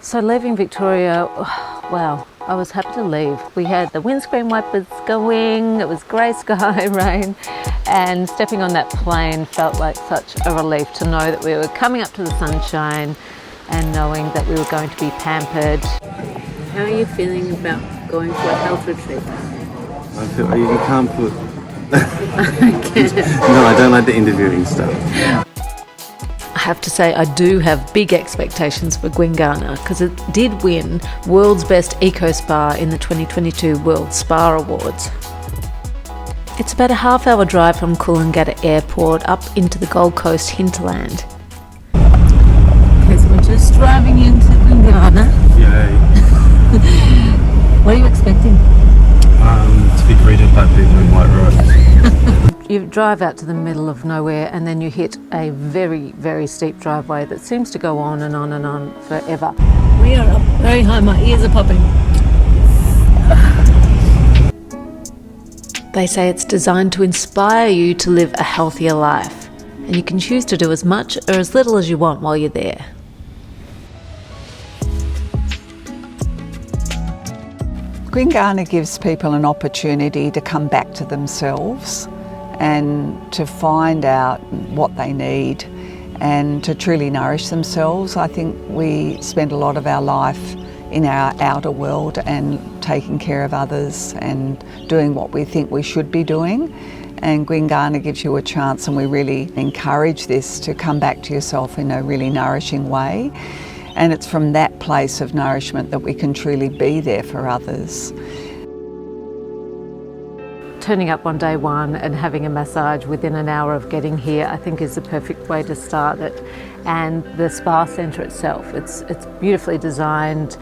So leaving Victoria, wow, I was happy to leave. We had the windscreen wipers going, it was grey sky, rain, and stepping on that plane felt like such a relief to know that we were coming up to the sunshine and knowing that we were going to be pampered. How are you feeling about going for a health retreat? I feel you can't put... No, I don't like the interviewing stuff. I have to say I do have big expectations for Gwinganna because it did win World's Best Eco Spa in the 2022 World Spa Awards. It's about a half-hour drive from Coolangatta Airport up into the Gold Coast hinterland. Okay, so we're just driving into Gwinganna. Yay. What are you expecting? To be greeted by people in white robes. You drive out to the middle of nowhere and then you hit a very, very steep driveway that seems to go on and on and on forever. We are up very high, my ears are popping. They say it's designed to inspire you to live a healthier life, and you can choose to do as much or as little as you want while you're there. Gwinganna gives people an opportunity to come back to themselves and to find out what they need and to truly nourish themselves. I think we spend a lot of our life in our outer world and taking care of others and doing what we think we should be doing. And Gwinganna gives you a chance, and we really encourage this, to come back to yourself in a really nourishing way. And it's from that place of nourishment that we can truly be there for others. Turning up on day one and having a massage within an hour of getting here, I think is the perfect way to start it. And the spa centre itself, it's beautifully designed.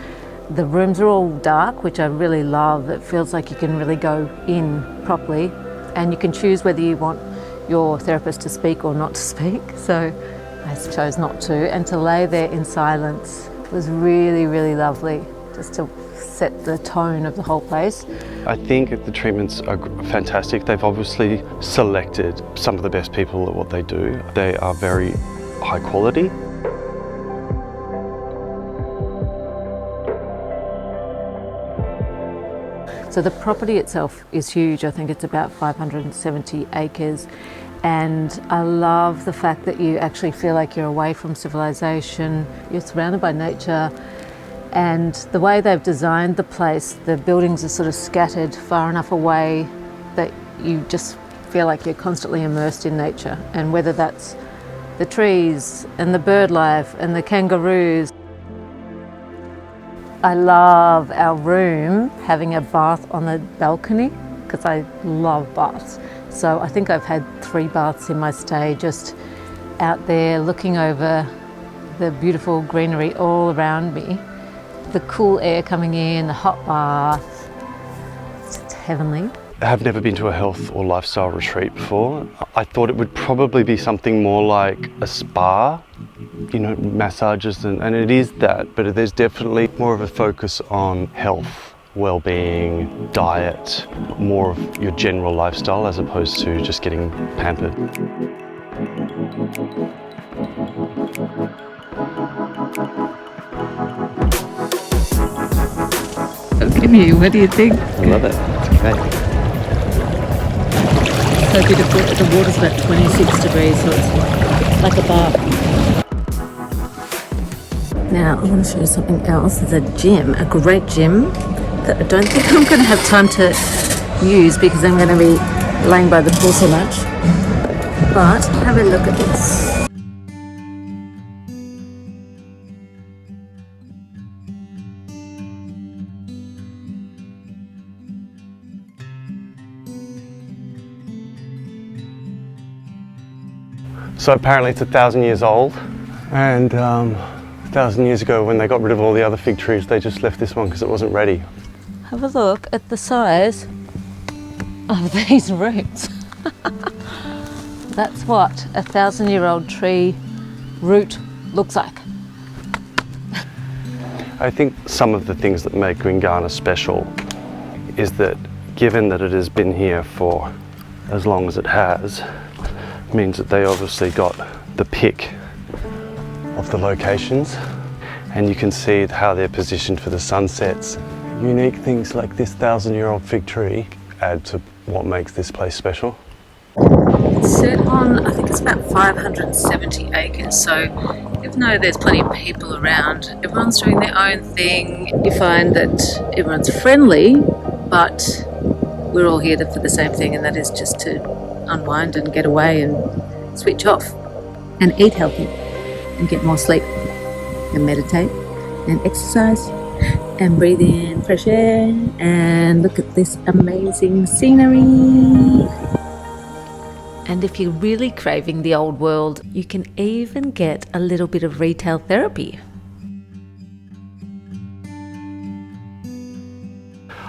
The rooms are all dark, which I really love. It feels like you can really go in properly, and you can choose whether you want your therapist to speak or not to speak. So I chose not to, and to lay there in silence was really, really lovely, just to set the tone of the whole place. I think the treatments are fantastic. They've obviously selected some of the best people at what they do. They are very high quality. So the property itself is huge. I think it's about 570 acres. And I love the fact that you actually feel like you're away from civilization. You're surrounded by nature. And the way they've designed the place, the buildings are sort of scattered far enough away that you just feel like you're constantly immersed in nature. And whether that's the trees and the bird life and the kangaroos. I love our room having a bath on the balcony because I love baths. So I think I've had 3 baths in my stay, just out there looking over the beautiful greenery all around me. The cool air coming in, the hot bath, it's heavenly. I have never been to a health or lifestyle retreat before. I thought it would probably be something more like a spa, you know, massages, and it is that, but there's definitely more of a focus on health, well-being, diet, more of your general lifestyle as opposed to just getting pampered. Okay, what do you think? I love it. It's great. So beautiful. The water's about 26 degrees, so it's like a bath. Now, I want to show you something else. There's a gym, a great gym, that I don't think I'm going to have time to use because I'm going to be laying by the pool so much. But have a look at this. So apparently it's 1,000 years old, and 1,000 years ago when they got rid of all the other fig trees, they just left this one because it wasn't ready. Have a look at the size of these roots. That's what a 1,000-year-old tree root looks like. I think some of the things that make Gwinganna special is that given that it has been here for as long as it has, means that they obviously got the pick of the locations, and you can see how they're positioned for the sunsets. Unique things like this 1,000-year-old fig tree add to what makes this place special. It's set on, I think it's about 570 acres, so even though there's plenty of people around, everyone's doing their own thing. You find that everyone's friendly, but we're all here for the same thing, and that is just to unwind and get away and switch off and eat healthy and get more sleep and meditate and exercise and breathe in fresh air and look at this amazing scenery. And if you're really craving the old world, you can even get a little bit of retail therapy.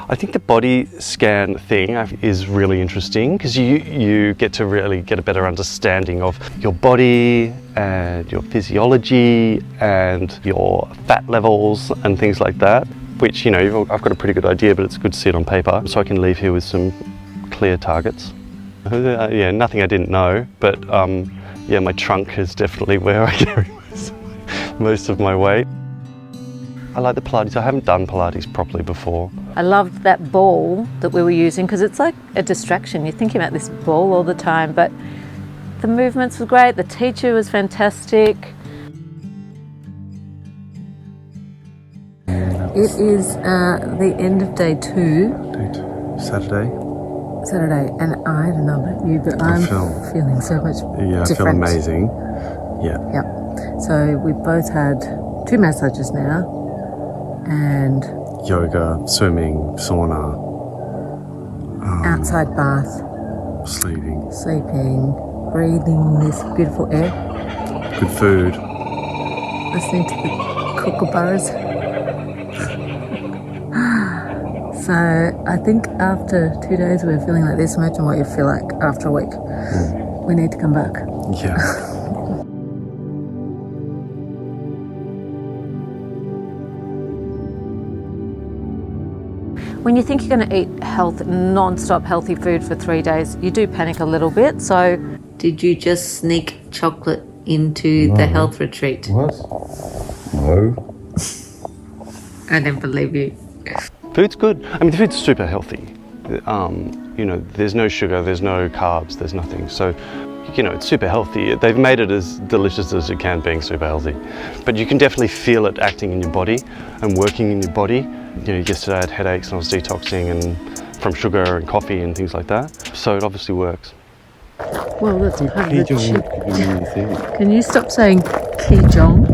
I think the body scan thing is really interesting because you get to really get a better understanding of your body and your physiology and your fat levels and things like that, which, you know, I've got a pretty good idea, but it's good to see it on paper so I can leave here with some clear targets. Yeah, nothing I didn't know, but yeah, my trunk is definitely where I carry most of my weight. I like the Pilates. I haven't done Pilates properly before. I loved that ball that we were using because it's like a distraction. You're thinking about this ball all the time, but the movements were great. The teacher was fantastic. It is the end of day 2. Saturday, and I don't know about you, but I'm feeling so much different. I feel amazing. Yeah. Yep. So we've both had 2 massages now, and Yoga, swimming, sauna, outside bath, sleeping, breathing this beautiful air, good food, listening to the kookaburras. So I think after 2 days we're feeling like this. Imagine what you feel like after a week. We need to come back. Yeah. When you think you're going to eat non-stop healthy food for 3 days, you do panic a little bit. So did you just sneak chocolate into the health retreat? What? No. I don't believe you. Food's good. I mean, the food's super healthy. You know, there's no sugar, there's no carbs, there's nothing. So, you know, it's super healthy. They've made it as delicious as it can, being super healthy. But you can definitely feel it acting in your body and working in your body. You know, yesterday I had headaches and I was detoxing and from sugar and coffee and things like that. So it obviously works. Well, that's part of the chip. Can you stop saying Kijong?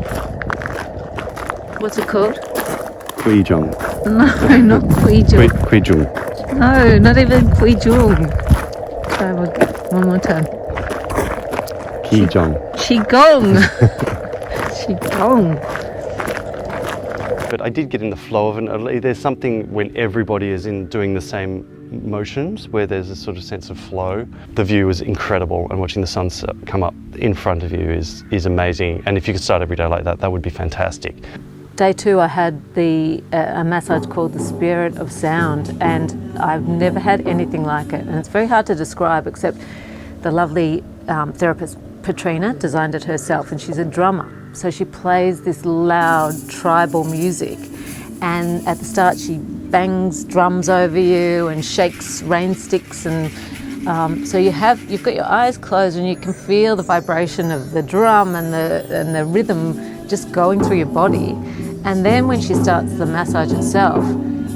What's it called? Guijong. No, not Guijong. Guijong. No, not even Guijong. Try one more time. Qigong. Qigong. Qigong. But I did get in the flow of it. There's something when everybody is doing the same motions where there's a sort of sense of flow. The view is incredible, and watching the sunset come up in front of you is amazing. And if you could start every day like that, that would be fantastic. Day 2 I had a massage called the Spirit of Sound, and I've never had anything like it, and it's very hard to describe, except the lovely therapist Petrina designed it herself, and she's a drummer, so she plays this loud tribal music, and at the start she bangs drums over you and shakes rain sticks, and so you've got your eyes closed and you can feel the vibration of the drum and the rhythm just going through your body. And then when she starts the massage itself,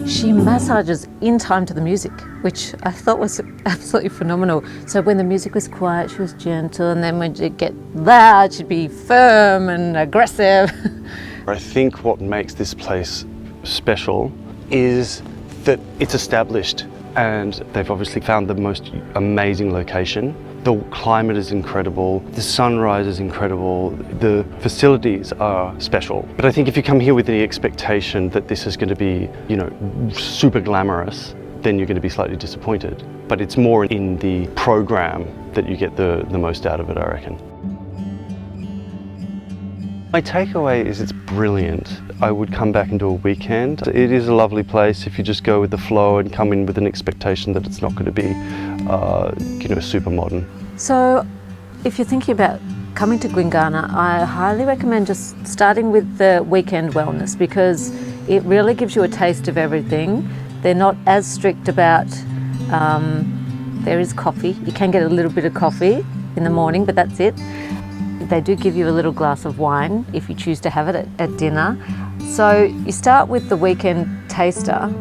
she massages in time to the music, which I thought was absolutely phenomenal. So when the music was quiet, she was gentle, and then when it get loud, she'd be firm and aggressive. I think what makes this place special is that it's established, and they've obviously found the most amazing location. The climate is incredible, the sunrise is incredible, the facilities are special. But I think if you come here with the expectation that this is going to be, you know, super glamorous, then you're going to be slightly disappointed. But it's more in the program that you get the most out of it, I reckon. My takeaway is it's brilliant. I would come back and do a weekend. It is a lovely place if you just go with the flow and come in with an expectation that it's not going to be, you know, super modern. So if you're thinking about coming to Gwinganna, I highly recommend just starting with the weekend wellness, because it really gives you a taste of everything. They're not as strict about, there is coffee. You can get a little bit of coffee in the morning, but that's it. They do give you a little glass of wine if you choose to have it at dinner. So you start with the weekend taster,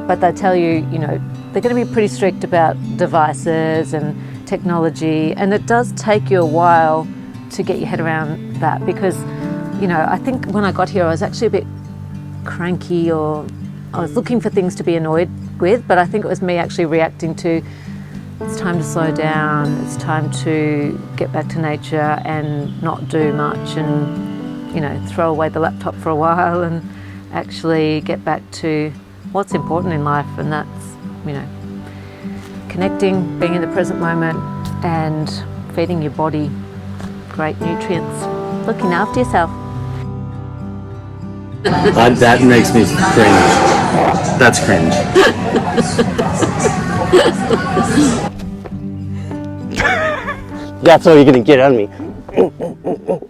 but they tell you, you know, they're going to be pretty strict about devices and technology, and it does take you a while to get your head around that, because, you know, I think when I got here I was actually a bit cranky, or I was looking for things to be annoyed with, but I think it was me actually reacting to, it's time to slow down, it's time to get back to nature and not do much, and, you know, throw away the laptop for a while and actually get back to what's important in life, and that's, you know, connecting, being in the present moment and feeding your body great nutrients, looking after yourself. That makes me cringe. That's cringe. That's all you're gonna get out of me.